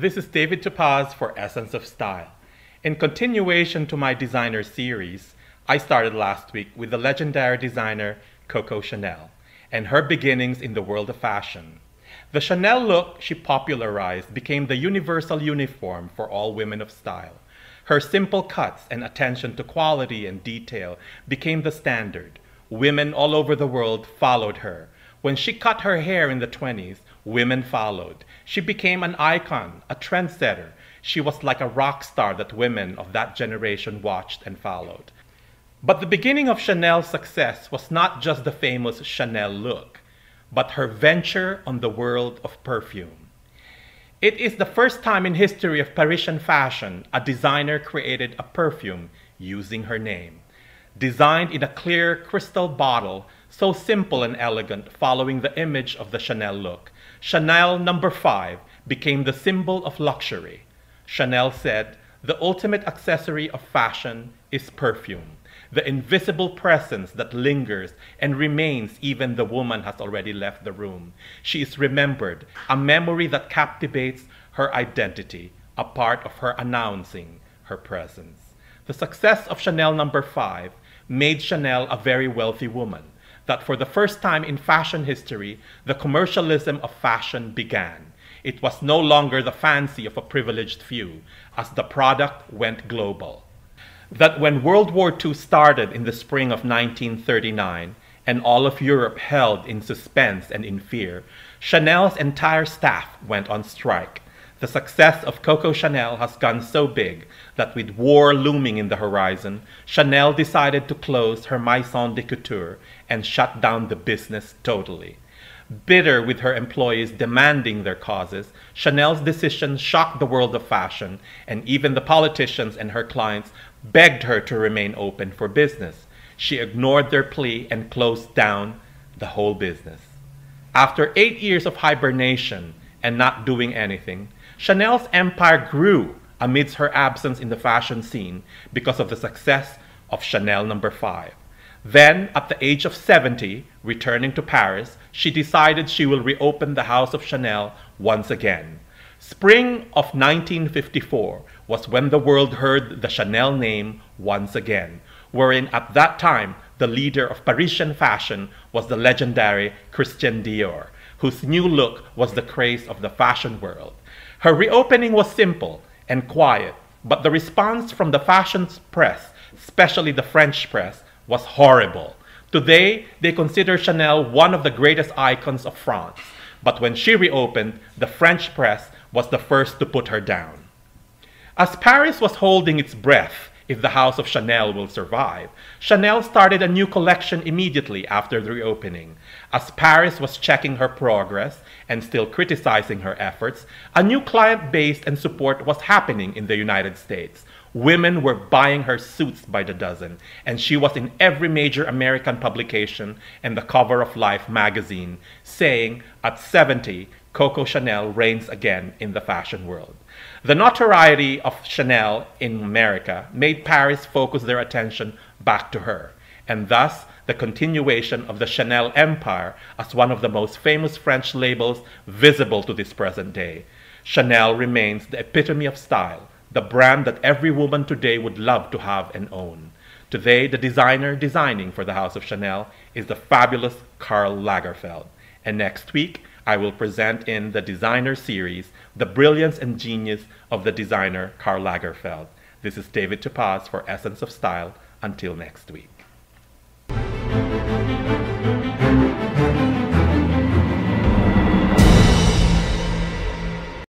This is David Tupaz for Essence of Style. In continuation to my designer series, I started last week with the legendary designer Coco Chanel and her beginnings in the world of fashion. The Chanel look she popularized became the universal uniform for all women of style. Her simple cuts and attention to quality and detail became the standard. Women all over the world followed her. When she cut her hair in the 20s, women followed. She became an icon, a trendsetter. She was like a rock star that women of that generation watched and followed. But the beginning of Chanel's success was not just the famous Chanel look, but her venture on the world of perfume. It is the first time in history of Parisian fashion a designer created a perfume using her name. Designed in a clear crystal bottle, so simple and elegant, following the image of the Chanel look, Chanel No. 5 became the symbol of luxury. Chanel said, "The ultimate accessory of fashion is perfume, the invisible presence that lingers and remains even the woman has already left the room. She is remembered, a memory that captivates her identity, a part of her announcing her presence." The success of Chanel No. 5 made Chanel a very wealthy woman, that for the first time in fashion history, the commercialism of fashion began. It was no longer the fancy of a privileged few, as the product went global. That when World War II started in the spring of 1939, and all of Europe held in suspense and in fear, Chanel's entire staff went on strike. The success of Coco Chanel has gone so big that with war looming in the horizon, Chanel decided to close her Maison de Couture and shut down the business totally. Bitter with her employees demanding their causes, Chanel's decision shocked the world of fashion, and even the politicians and her clients begged her to remain open for business. She ignored their plea and closed down the whole business. After 8 years of hibernation and not doing anything, Chanel's empire grew amidst her absence in the fashion scene because of the success of Chanel No. 5. Then, at the age of 70, returning to Paris, she decided she will reopen the house of Chanel once again. Spring of 1954 was when the world heard the Chanel name once again, wherein at that time the leader of Parisian fashion was the legendary Christian Dior, whose new look was the craze of the fashion world. Her reopening was simple and quiet, but the response from the fashion press, especially the French press, was horrible. Today, they consider Chanel one of the greatest icons of France, but when she reopened, the French press was the first to put her down. As Paris was holding its breath if the house of Chanel will survive, Chanel started a new collection immediately after the reopening. As Paris was checking her progress and still criticizing her efforts, a new client base and support was happening in the United States. Women were buying her suits by the dozen, and she was in every major American publication and the cover of Life magazine, saying, "At 70, Coco Chanel reigns again in the fashion world." The notoriety of Chanel in America made Paris focus their attention back to her, and thus the continuation of the Chanel empire as one of the most famous French labels visible to this present day. Chanel remains the epitome of style, the brand that every woman today would love to have and own. Today, the designer designing for the house of Chanel is the fabulous Karl Lagerfeld. And next week, I will present in the designer series the brilliance and genius of the designer Karl Lagerfeld. This is David Tupaz for Essence of Style. Until next week.